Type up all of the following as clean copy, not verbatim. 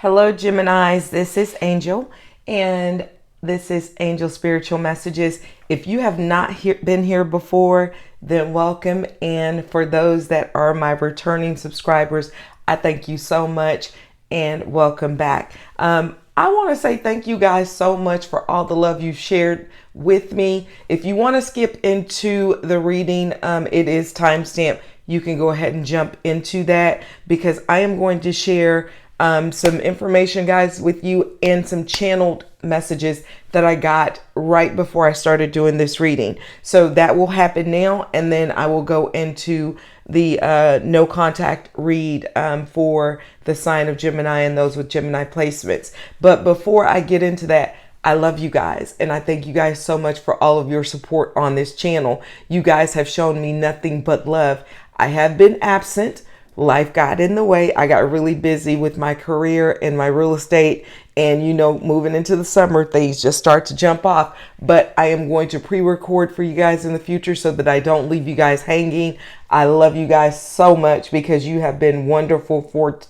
Hello, Geminis. This is Angel, and this is Angel Spiritual Messages. If you have not been here before, then welcome. And for those that are my returning subscribers, I thank you so much and welcome back. I want to say thank you guys so much for all the love you've shared with me. If you want to skip into the reading, it is timestamped. You can go ahead and jump into that because I am going to share some information, guys, with you and some channeled messages that I got right before I started doing this reading. So that will happen now, and then I will go into the no contact read for the sign of Gemini and those with Gemini placements. But before I get into that, I love you guys, and I thank you guys so much for all of your support on this channel. You guys have shown me nothing but love. I have been absent. Life got in the way. I got really busy with my career and my real estate, and moving into the summer, things just start to jump off. But I am going to pre-record for you guys in the future so that I don't leave you guys hanging. I love you guys so much because you have been wonderful for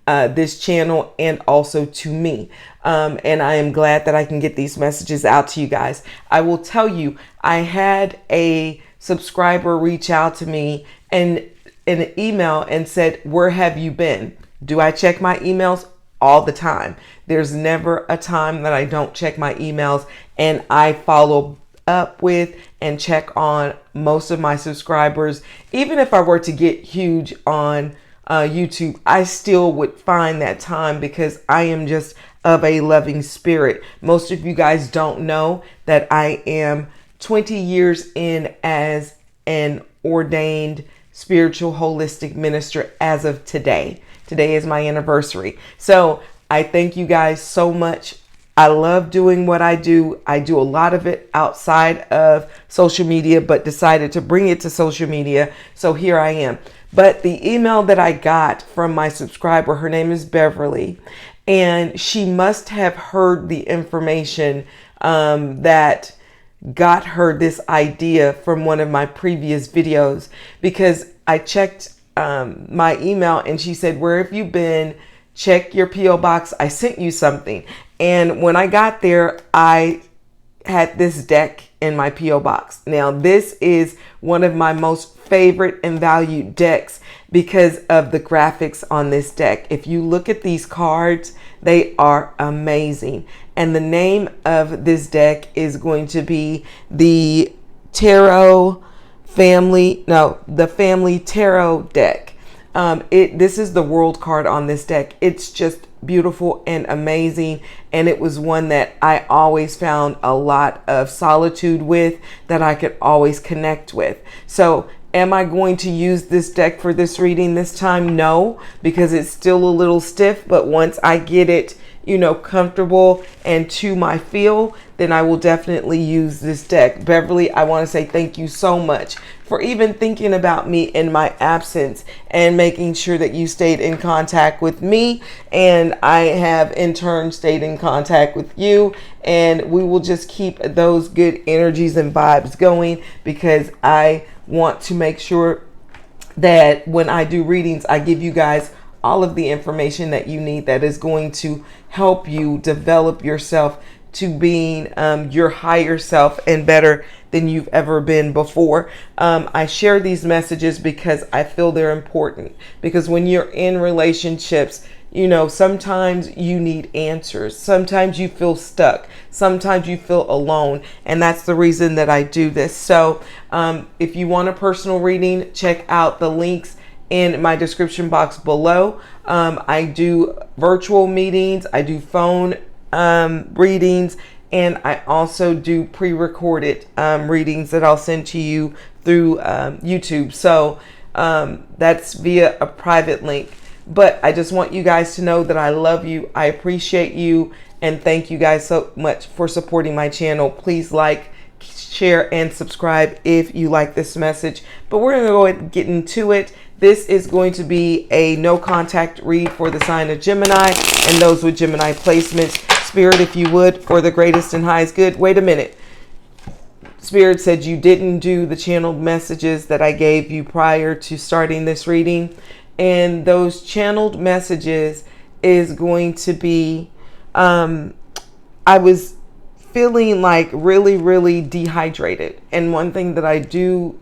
this channel and also to me. And I am glad that I can get these messages out to you guys. I will tell you, I had a subscriber reach out to me and in an email and said, "Where have you been?" Do I check my emails? All the time. There's never a time that I don't check my emails, and I follow up with and check on most of my subscribers. Even if I were to get huge on YouTube, I still would find that time because I am just of a loving spirit. Most of you guys don't know that I am 20 years in as an ordained spiritual holistic minister as of today. Today is my anniversary. So I thank you guys so much. I love doing what I do. I do a lot of it outside of social media, but decided to bring it to social media. So here I am. But the email that I got from my subscriber, her name is Beverly, and she must have heard the information that got her this idea from one of my previous videos, because I checked my email and she said, "Where have you been? Check your PO box. I sent you something." And when I got there, I had this deck in my PO box. Now, this is one of my most favorite and valued decks because of the graphics on this deck. If you look at these cards, they are amazing. And the name of this deck is going to be the Family Tarot deck. This is the world card on this deck. It's just beautiful and amazing, and it was one that I always found a lot of solitude with, that I could always connect with. So am I going to use this deck for this reading this time? No, because it's still a little stiff, but once I get it comfortable and to my feel, then I will definitely use this deck. Beverly, I want to say thank you so much for even thinking about me in my absence and making sure that you stayed in contact with me, and I have in turn stayed in contact with you, and we will just keep those good energies and vibes going, because I want to make sure that when I do readings, I give you guys all of the information that you need that is going to help you develop yourself to being your higher self and better than you've ever been before. I share these messages because I feel they're important, because when you're in relationships, sometimes you need answers. Sometimes you feel stuck. Sometimes you feel alone. And that's the reason that I do this. So if you want a personal reading, check out the links in my description box below. I do virtual meetings, I do phone readings, and I also do pre-recorded readings that I'll send to you through YouTube. So that's via a private link. But I just want you guys to know that I love you, I appreciate you, and thank you guys so much for supporting my channel. Please like, share, and subscribe if you like this message. But we're going to go ahead and get into it. This is going to be a no contact read for the sign of Gemini and those with Gemini placements. Spirit, if you would, for the greatest and highest good. Wait a minute. Spirit said you didn't do the channeled messages that I gave you prior to starting this reading. And those channeled messages is going to be, I was feeling like really, really dehydrated. And one thing that I do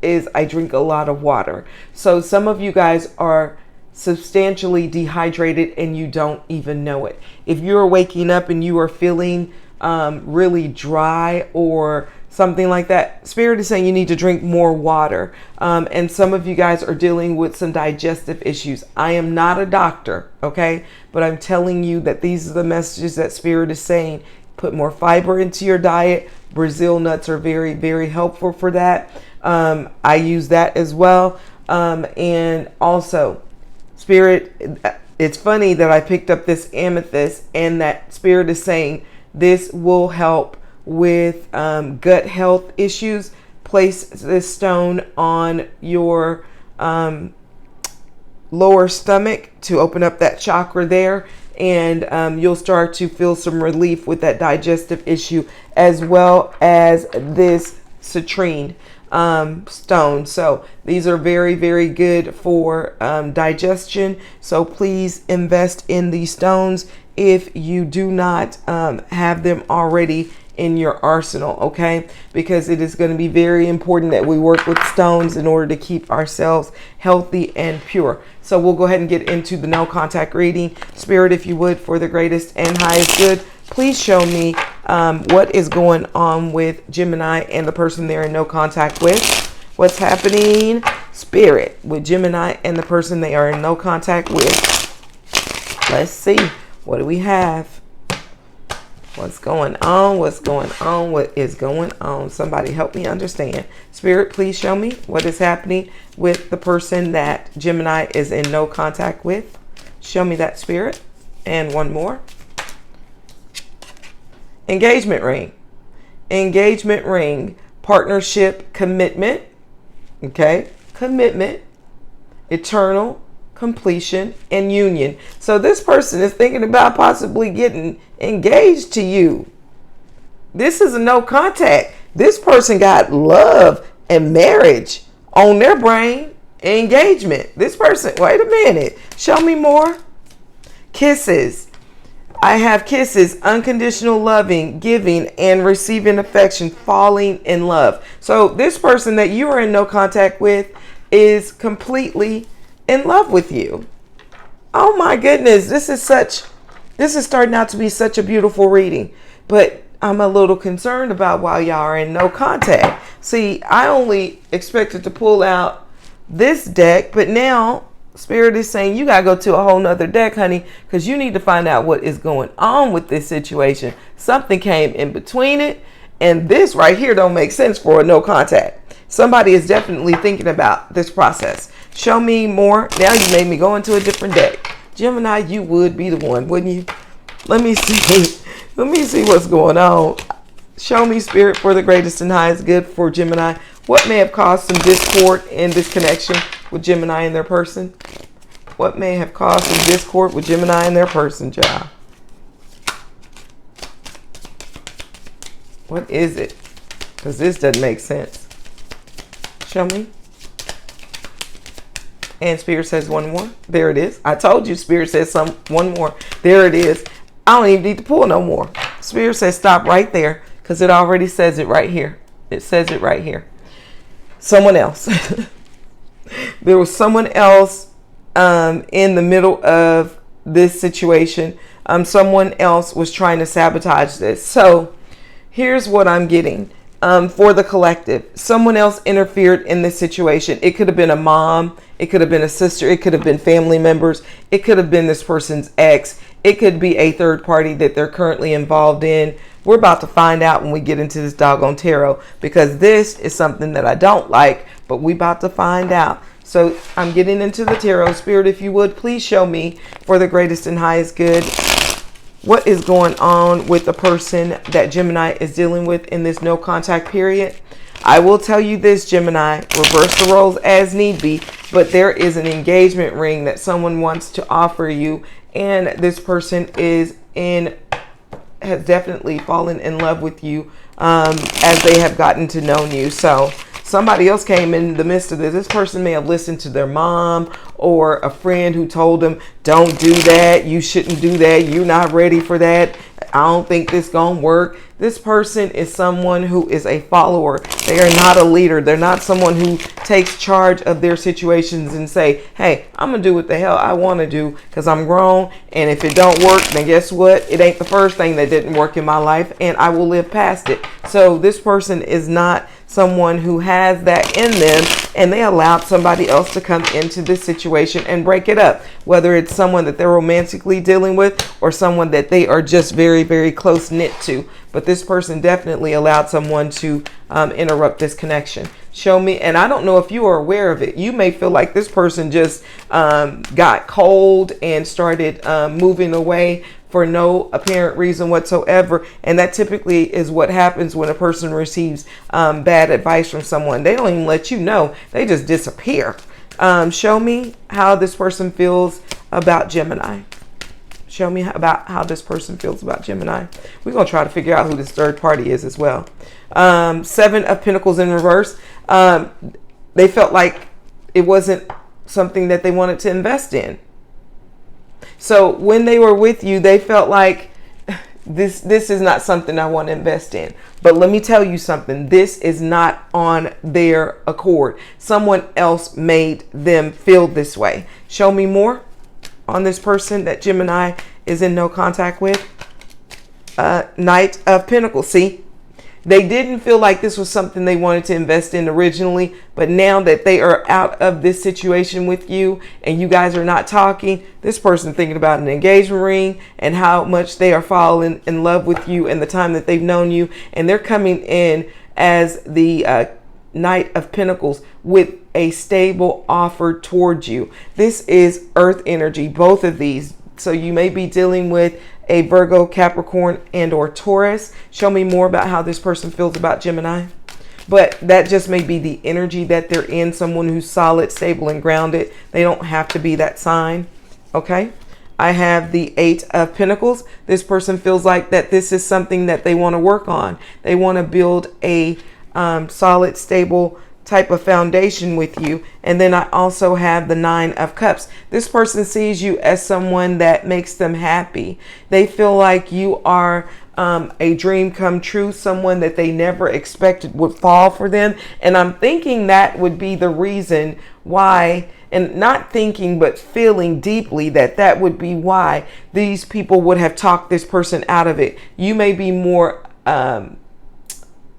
is I drink a lot of water. So some of you guys are substantially dehydrated and you don't even know it. If you're waking up and you are feeling really dry or something like that, Spirit is saying you need to drink more water. And some of you guys are dealing with some digestive issues. I am not a doctor, okay? But I'm telling you that these are the messages that Spirit is saying. Put more fiber into your diet. Brazil nuts are very, very helpful for that. I use that as well. And also, Spirit, it's funny that I picked up this amethyst and that Spirit is saying this will help with gut health issues. Place this stone on your lower stomach to open up that chakra there. And you'll start to feel some relief with that digestive issue, as well as this citrine stone. So these are very, very good for digestion. So please invest in these stones if you do not have them already in your arsenal, okay? Because it is going to be very important that we work with stones in order to keep ourselves healthy and pure. So we'll go ahead and get into the no contact reading. Spirit, if you would, for the greatest and highest good, please show me what is going on with Gemini and the person they're in no contact with. What's happening, Spirit, with Gemini and the person they are in no contact with. Let's see. What do we have? What's going on? What's going on? What is going on? Somebody help me understand. Spirit, please show me what is happening with the person that Gemini is in no contact with. Show me that, Spirit. And one more. Engagement ring. Engagement ring. Partnership, commitment. Okay. Commitment. Eternal. Completion and union. So this person is thinking about possibly getting engaged to you. This is a no contact. This person got love and marriage on their brain. Engagement. This person, wait a minute. Show me more. Kisses. I have kisses, unconditional loving, giving, and receiving affection, falling in love. So this person that you are in no contact with is completely in love with you. Oh my goodness, this is starting out to be such a beautiful reading, but I'm a little concerned about why y'all are in no contact. See, I only expected to pull out this deck, but now Spirit is saying you gotta go to a whole nother deck, honey, because you need to find out what is going on with this situation. Something came in between it, and this right here don't make sense for a no contact. Somebody is definitely thinking about this process. Show me more. Now you made me go into a different deck. Gemini, you would be the one, wouldn't you? Let me see. Let me see what's going on. Show me, Spirit, for the greatest and highest good for Gemini. What may have caused some discord in this connection with Gemini and their person? What may have caused some discord with Gemini and their person, child? What is it? Because this doesn't make sense. Show me. And Spirit says one more. There it is. I told you Spirit says one more. There it is. I don't even need to pull no more. Spirit says stop right there because it already says it right here. It says it right here. Someone else. There was someone else in the middle of this situation. Someone else was trying to sabotage this. So here's what I'm getting. For the collective, someone else interfered in this situation. It could have been a mom, it could have been a sister, it could have been family members, it could have been this person's ex, it could be a third party that they're currently involved in. We're about to find out when we get into this doggone tarot, because this is something that I don't like, but we about to find out. So I'm getting into the tarot. Spirit, if you would, please show me for the greatest and highest good what is going on with the person that Gemini is dealing with in this no contact period. I will tell you this, Gemini, reverse the roles as need be, but there is an engagement ring that someone wants to offer you, and this person has definitely fallen in love with you as they have gotten to know you. So somebody else came in the midst of this. This person may have listened to their mom or a friend who told them, don't do that. You shouldn't do that. You're not ready for that. I don't think this gonna work. This person is someone who is a follower. They are not a leader. They're not someone who takes charge of their situations and say, hey, I'm gonna do what the hell I want to do because I'm grown, and if it don't work, then guess what? It ain't the first thing that didn't work in my life, and I will live past it. So this person is not someone who has that in them, and they allowed somebody else to come into this situation and break it up, whether it's someone that they're romantically dealing with or someone that they are just very, very close knit to. But this person definitely allowed someone to interrupt this connection. Show me, and I don't know if you are aware of it. You may feel like this person just got cold and started moving away for no apparent reason whatsoever. And that typically is what happens when a person receives bad advice from someone. They don't even let you know. They just disappear. Show me how this person feels about Gemini. Show me about how this person feels about Gemini. We're going to try to figure out who this third party is as well. 7 of Pentacles in reverse. They felt like it wasn't something that they wanted to invest in. So when they were with you, they felt like this is not something I want to invest in. But let me tell you something. This is not on their accord. Someone else made them feel this way. Show me more on this person that Gemini is in no contact with. Knight of Pentacles. See, they didn't feel like this was something they wanted to invest in originally, but now that they are out of this situation with you and you guys are not talking, this person thinking about an engagement ring and how much they are falling in love with you and the time that they've known you, and they're coming in as the Knight of Pentacles with a stable offer towards you. This is earth energy, both of these. So you may be dealing with a Virgo, Capricorn, and or Taurus. Show me more about how this person feels about Gemini. But that just may be the energy that they're in, someone who's solid, stable, and grounded. They don't have to be that sign. Okay. I have the 8 of Pentacles. This person feels like that this is something that they want to work on. They want to build a solid, stable type of foundation with you. And then I also have the 9 of Cups. This person sees you as someone that makes them happy. They feel like you are a dream come true, someone that they never expected would fall for them. And I'm thinking that would be the reason why, and not thinking but feeling deeply that that would be why these people would have talked this person out of it. You may be more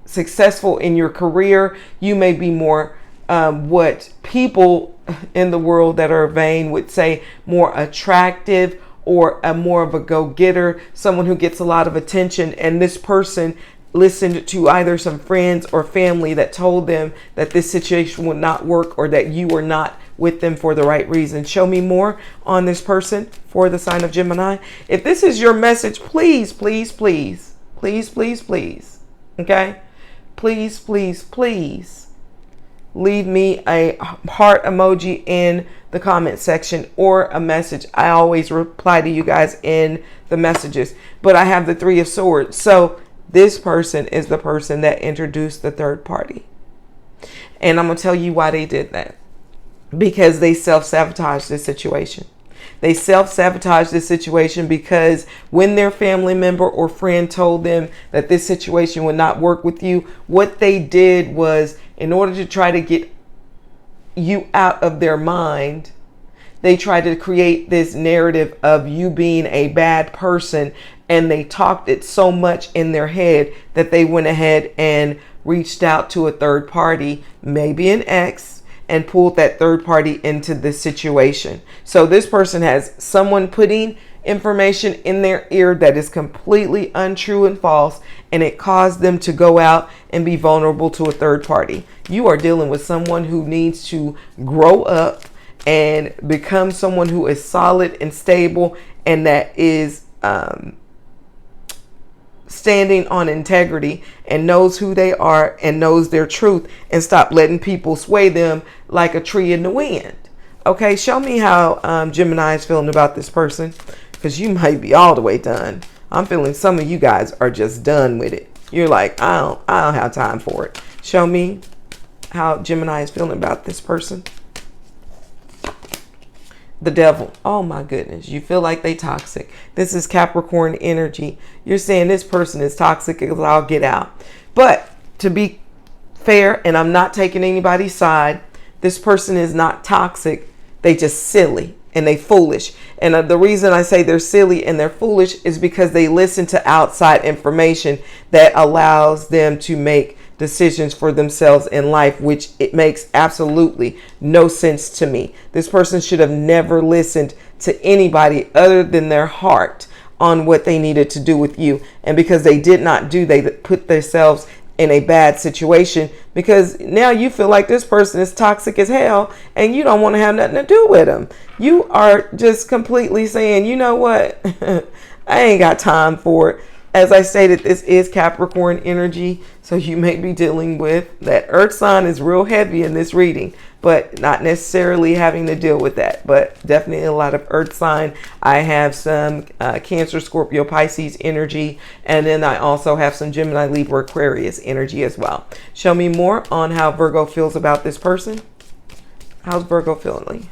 successful in your career. You may be more what people in the world that are vain would say more attractive, or a more of a go-getter, someone who gets a lot of attention. And this person listened to either some friends or family that told them that this situation would not work, or that you were not with them for the right reason. Show me more on this person for the sign of Gemini. If this is your message, please, please, please, please, please, please, okay? Please, please, please leave me a heart emoji in the comment section or a message. I always reply to you guys in the messages. But I have the 3 of Swords. So this person is the person that introduced the third party. And I'm going to tell you why they did that. Because they self-sabotaged this situation. They self-sabotaged this situation because when their family member or friend told them that this situation would not work with you, what they did was, in order to try to get you out of their mind, they tried to create this narrative of you being a bad person, and they talked it so much in their head that they went ahead and reached out to a third party, maybe an ex, and pulled that third party into this situation. So this person has someone putting information in their ear that is completely untrue and false, and it caused them to go out and be vulnerable to a third party. You are dealing with someone who needs to grow up and become someone who is solid and stable, and that is standing on integrity and knows who they are and knows their truth, and stop letting people sway them like a tree in the wind. Okay, show me how Gemini is feeling about this person, because you might be all the way done. I'm feeling some of you guys are just done with it. You're like, I don't have time for it. Show me how Gemini is feeling about this person. The devil. Oh my goodness. You feel like they toxic. This is Capricorn energy. You're saying this person is toxic as I'll get out. But to be fair, and I'm not taking anybody's side, this person is not toxic. They just silly and they foolish. And the reason I say they're silly and they're foolish is because they listen to outside information that allows them to make decisions for themselves in life, which it makes absolutely no sense to me. This person should have never listened to anybody other than their heart on what they needed to do with you. And because they did not do, they put themselves in a bad situation, because now you feel like this person is toxic as hell and you don't want to have nothing to do with them. You are just completely saying, you know what? I ain't got time for it. As I stated, this is Capricorn energy, so you may be dealing with that earth sign is real heavy in this reading, but not necessarily having to deal with that, but definitely a lot of earth sign. I have some Cancer, Scorpio, Pisces energy, and then I also have some Gemini, Libra, Aquarius energy as well. Show me more on how Virgo feels about this person. How's Virgo feeling?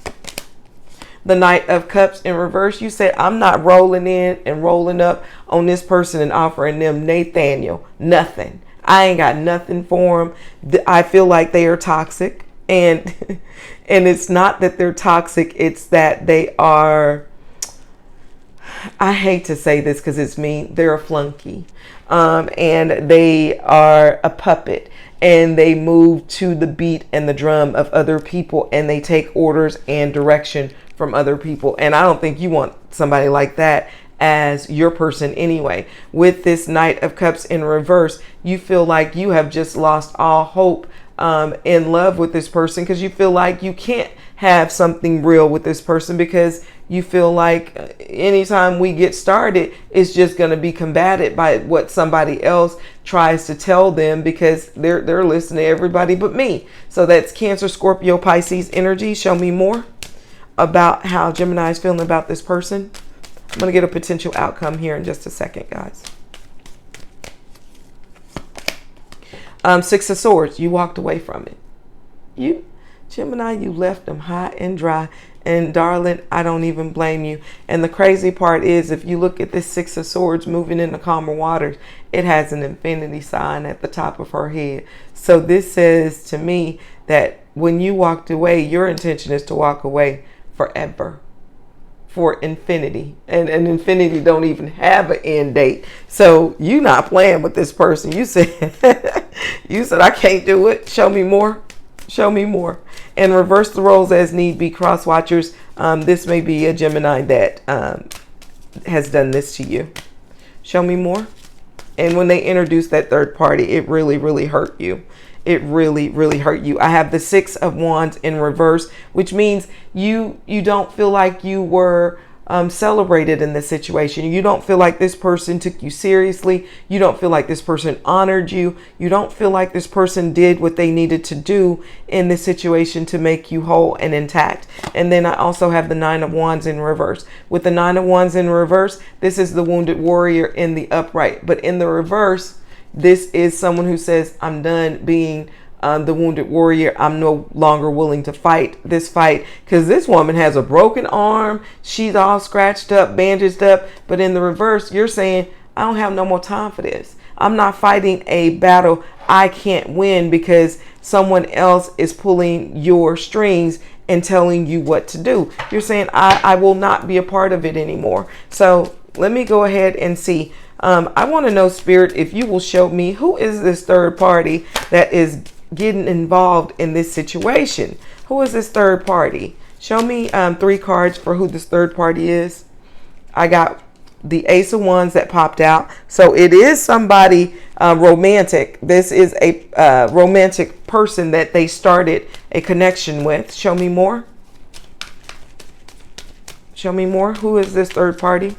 The Knight of Cups in reverse. You said, I'm not rolling in and rolling up on this person and offering them Nathaniel nothing. I ain't got nothing for them. I feel like they are toxic, and and it's not that they're toxic, it's that they are, I hate to say this because it's mean, they're a flunky, and they are a puppet, and they move to the beat and the drum of other people, and they take orders and direction from other people. And I don't think you want somebody like that as your person anyway. With this Knight of Cups in reverse, you feel like you have just lost all hope in love with this person, because you feel like you can't have something real with this person, because you feel like anytime we get started, it's just going to be combated by what somebody else tries to tell them, because they're listening to everybody but me. So that's Cancer, Scorpio, Pisces energy. Show me more about how Gemini is feeling about this person. I'm going to get a potential outcome here in just a second, guys. Six of Swords. You walked away from it. You, Gemini, you left them high and dry. And darling, I don't even blame you. And the crazy part is, if you look at this Six of Swords moving into calmer waters, it has an infinity sign at the top of her head. So this says to me that when you walked away, your intention is to walk away forever, for infinity, and infinity don't even have an end date. So you not playing with this person. You said you said, I can't do it. Show me more. Show me more. And reverse the roles as need be. Cross watchers. This may be a Gemini that has done this to you. Show me more. And when they introduced that third party, it really, really hurt you. It really, really hurt you. I have the Six of Wands in reverse, which means you don't feel like you were celebrated in this situation. You don't feel like this person took you seriously. You don't feel like this person honored you. You don't feel like this person did what they needed to do in this situation to make you whole and intact. And then I also have the Nine of Wands in reverse. With the Nine of Wands in reverse, this is the wounded warrior in the upright. But in the reverse, this is someone who says, I'm done being the wounded warrior. I'm no longer willing to fight this fight, because this woman has a broken arm. She's all scratched up, bandaged up. But in the reverse, you're saying, I don't have no more time for this. I'm not fighting a battle I can't win because someone else is pulling your strings and telling you what to do. You're saying, I will not be a part of it anymore. So let me go ahead and see. I want to know, Spirit, if you will show me who is this third party that is getting involved in this situation. Who is this third party? Show me 3 cards for who this third party is. I got the Ace of Wands that popped out. So it is somebody romantic. This is a romantic person that they started a connection with. Show me more. Show me more. Who is this third party?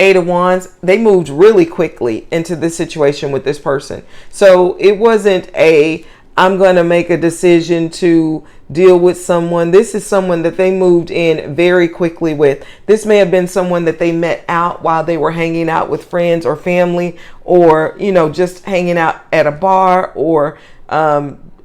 Eight of Wands. They moved really quickly into this situation with this person. So it wasn't a I'm going to make a decision to deal with someone. This is someone that they moved in very quickly with. This may have been someone that they met out while they were hanging out with friends or family, or, you know, just hanging out at a bar, or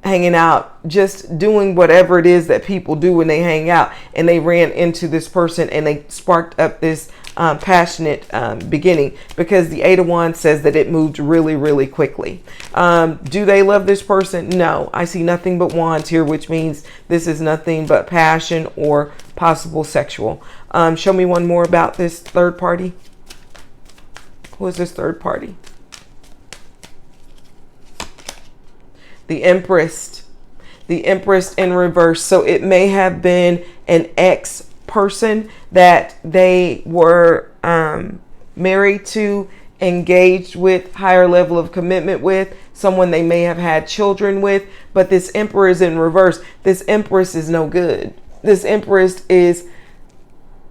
hanging out, just doing whatever it is that people do when they hang out. And they ran into this person and they sparked up this passionate beginning, because the Eight of Wands says that it moved really, really quickly. Do they love this person? No, I see nothing but wands here, which means this is nothing but passion or possible sexual. Show me one more about this third party. Who is this third party? The Empress. The Empress in reverse. So it may have been an ex person that they were married to, engaged with, higher level of commitment with, someone they may have had children with. But this Emperor is in reverse. This Empress is no good. This Empress is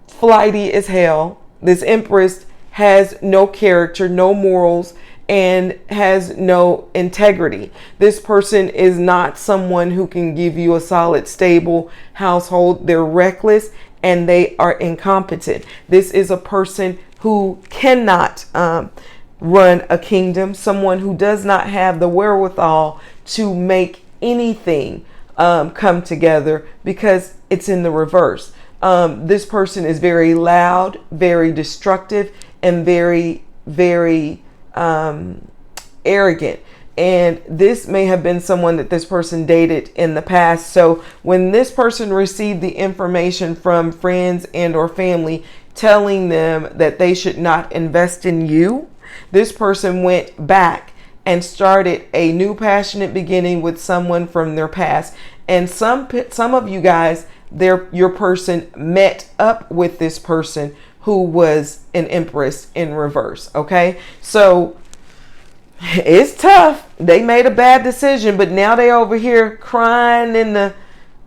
flighty as hell. This Empress has no character, no morals, and has no integrity. This person is not someone who can give you a solid, stable household. They're reckless and they are incompetent. This is a person who cannot run a kingdom, someone who does not have the wherewithal to make anything come together, because it's in the reverse. This person is very loud, very destructive, and very, very arrogant. And this may have been someone that this person dated in the past. So when this person received the information from friends and or family telling them that they should not invest in you, this person went back and started a new passionate beginning with someone from their past. And some of you guys, your person met up with this person who was an Empress in reverse. Okay, so it's tough. They made a bad decision, but now they over here crying in the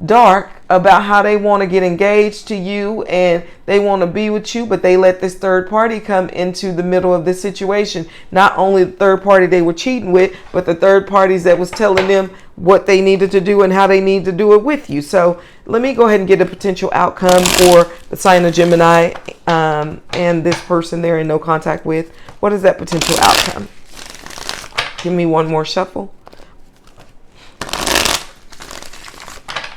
dark about how they want to get engaged to you and they want to be with you, but they let this third party come into the middle of this situation. Not only the third party they were cheating with, but the third parties that was telling them what they needed to do and how they need to do it with you. So let me go ahead and get a potential outcome for the sign of Gemini and this person they're in no contact with. What is that potential outcome? Give me one more shuffle.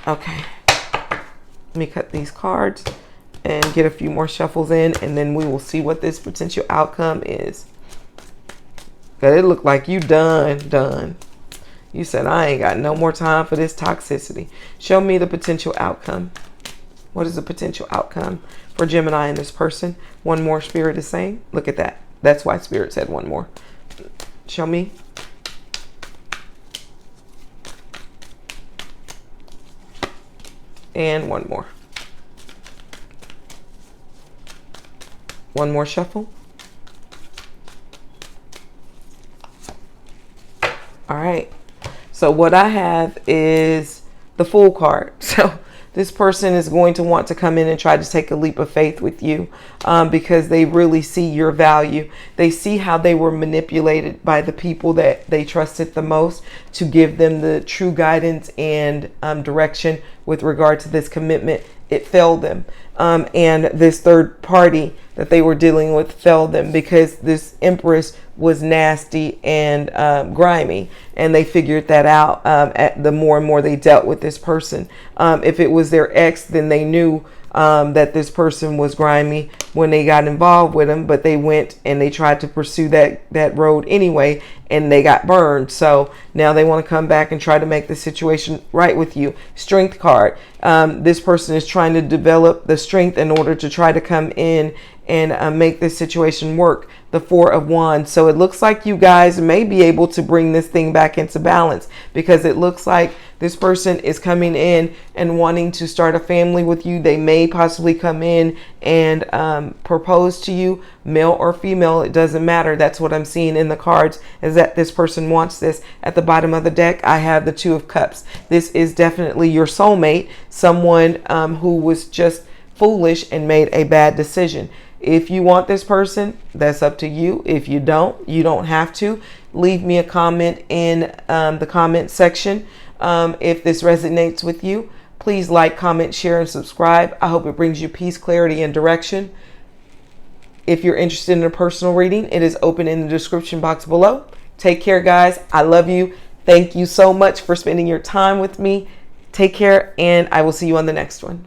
Okay. Let me cut these cards and get a few more shuffles in, and then we will see what this potential outcome is. Because it looked like you done. You said, I ain't got no more time for this toxicity. Show me the potential outcome. What is the potential outcome for Gemini and this person? One more, Spirit is saying. Look at that. That's why Spirit said one more. Show me. And one more. One more shuffle. All right. So what I have is the Fool card. So this person is going to want to come in and try to take a leap of faith with you because they really see your value. They see how they were manipulated by the people that they trusted the most to give them the true guidance and direction with regard to this commitment. It failed them. And this third party that they were dealing with failed them because this Empress was nasty and grimy, and they figured that out at the more and more they dealt with this person. If it was their ex, then they knew that this person was grimy when they got involved with him, but they went and they tried to pursue that road anyway, and they got burned. So now they want to come back and try to make the situation right with you. Strength card. This person is trying to develop the strength in order to try to come in and make this situation work. The Four of Wands. So it looks like you guys may be able to bring this thing back into balance, because it looks like this person is coming in and wanting to start a family with you. They may possibly come in and propose to you, male or female, it doesn't matter. That's what I'm seeing in the cards, is that this person wants this. At the bottom of the deck, I have the Two of Cups. This is definitely your soulmate, someone who was just foolish and made a bad decision. If you want this person, that's up to you. If you don't have to. Leave me a comment in the comment section If this resonates with you, please like, comment, share, and subscribe. I hope it brings you peace, clarity, and direction. If you're interested in a personal reading, it is open in the description box below. Take care, guys. I love you. Thank you so much for spending your time with me. Take care, and I will see you on the next one.